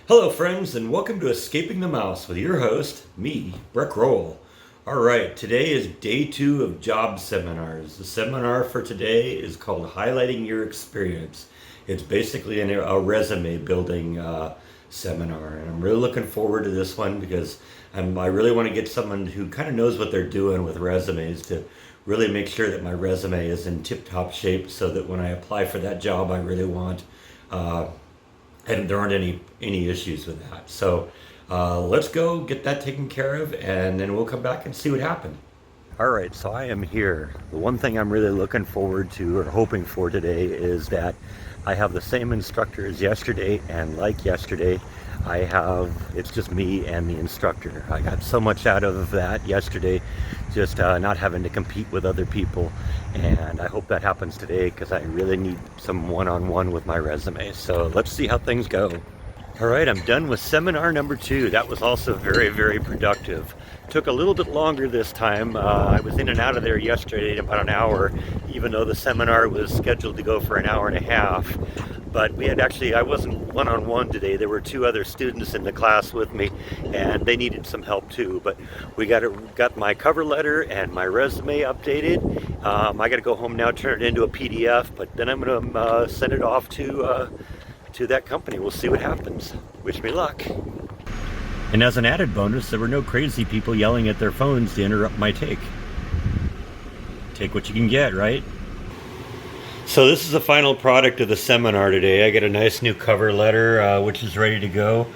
Hello, friends, and welcome to Escaping the Mouse with your host, me, Breck Roll. All right, today is day 2 of job seminars. The seminar for today is called Highlighting Your Experience. It's basically a resume building seminar, and I'm really looking forward to this one because I really want to get someone who kind of knows what they're doing with resumes to really make sure that my resume is in tip-top shape so that when I apply for that job I really want, and there aren't any issues with that. So let's go get that taken care of, and then we'll come back and see what happened. All right, so I am here. The one thing I'm really looking forward to or hoping for today is that I have the same instructor as yesterday, and like yesterday, it's just me and the instructor. I got so much out of that yesterday, just not having to compete with other people, and I hope that happens today because I really need some one-on-one with my resume. So let's see how things go. All right, I'm done with seminar number 2. That was also very, very productive. Took a little bit longer this time. I was in and out of there yesterday in about an hour, even though the seminar was scheduled to go for an hour and a half. But I wasn't one-on-one today. There were 2 other students in the class with me, and they needed some help too. But we got my cover letter and my resume updated. I got to go home now, turn it into a PDF, but then I'm going to send it off to that company. We'll see what happens. Wish me luck. And as an added bonus, there were no crazy people yelling at their phones to interrupt my take. Take what you can get, right? So this is the final product of the seminar today. I got a nice new cover letter, which is ready to go.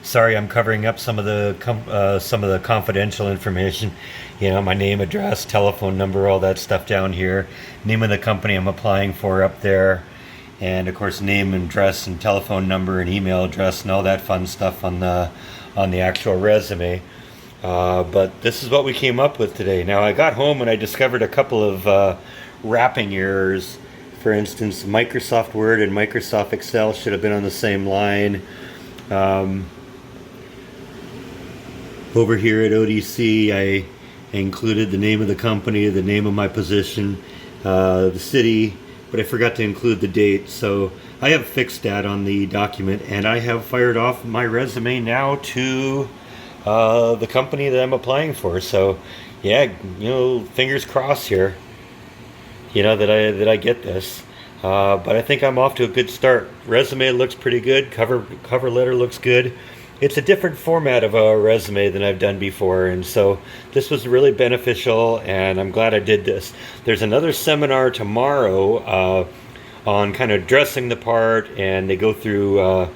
Sorry, I'm covering up some of the confidential information. You know, my name, address, telephone number, all that stuff down here. Name of the company I'm applying for up there. And of course, name and address and telephone number and email address and all that fun stuff on the actual resume. But this is what we came up with today. Now, I got home and I discovered a couple of wrapping errors. For instance, Microsoft Word and Microsoft Excel should have been on the same line. Over here at ODC, I included the name of the company, the name of my position, the city, but I forgot to include the date. So I have fixed that on the document, and I have fired off my resume now to the company that I'm applying for. So yeah, fingers crossed here, that I get this. But I think I'm off to a good start. Resume looks pretty good. Cover letter looks good. It's a different format of a resume than I've done before, and so this was really beneficial, and I'm glad I did this. There's another seminar tomorrow on kind of dressing the part, and they go through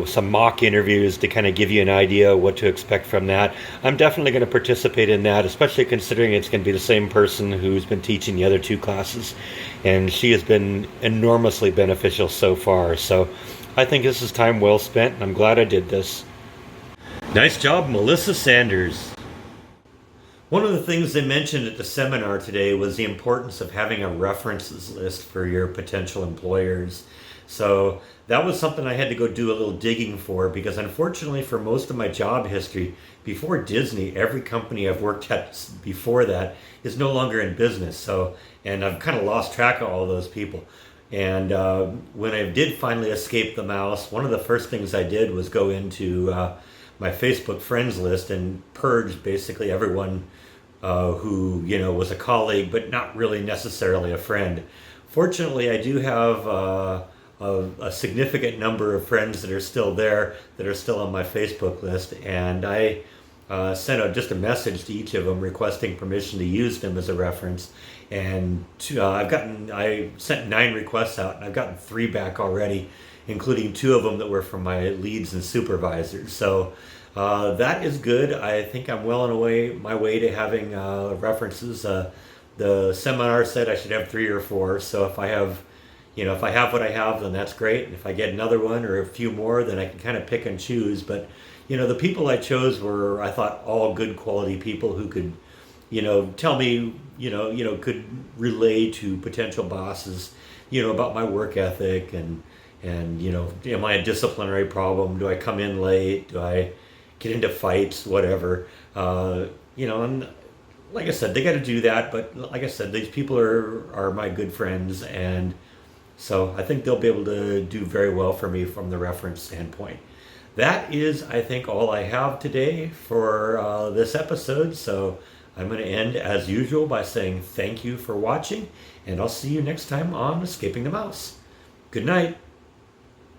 some mock interviews to kind of give you an idea of what to expect from that. I'm definitely going to participate in that, especially considering it's going to be the same person who's been teaching the other 2 classes, and she has been enormously beneficial so far. So I think this is time well spent, and I'm glad I did this. Nice job, Melissa Sanders. One of the things they mentioned at the seminar today was the importance of having a references list for your potential employers. So that was something I had to go do a little digging for, because unfortunately for most of my job history, before Disney, every company I've worked at before that is no longer in business. And I've kind of lost track of all those people. And when I did finally escape the mouse, one of the first things I did was go into my Facebook friends list and purge basically everyone who was a colleague but not really necessarily a friend. Fortunately, I do have a significant number of friends that are still there, that are still on my Facebook list, and I sent out just a message to each of them requesting permission to use them as a reference. And I sent 9 requests out, and I've gotten 3 back already, including 2 of them that were from my leads and supervisors. So that is good. I think I'm well on my way to having references. The seminar said I should have 3 or 4. So if I have what I have, then that's great. And if I get another one or a few more, then I can kind of pick and choose. But the people I chose were, I thought, all good quality people who could tell me, could relay to potential bosses, about my work ethic and am I a disciplinary problem? Do I come in late? Do I get into fights? Whatever. And like I said, they got to do that. But like I said, these people are my good friends, and So I think they'll be able to do very well for me from the reference standpoint. That is, I think, all I have today for this episode. So I'm going to end as usual by saying thank you for watching, and I'll see you next time on Escaping the Mouse. Good night.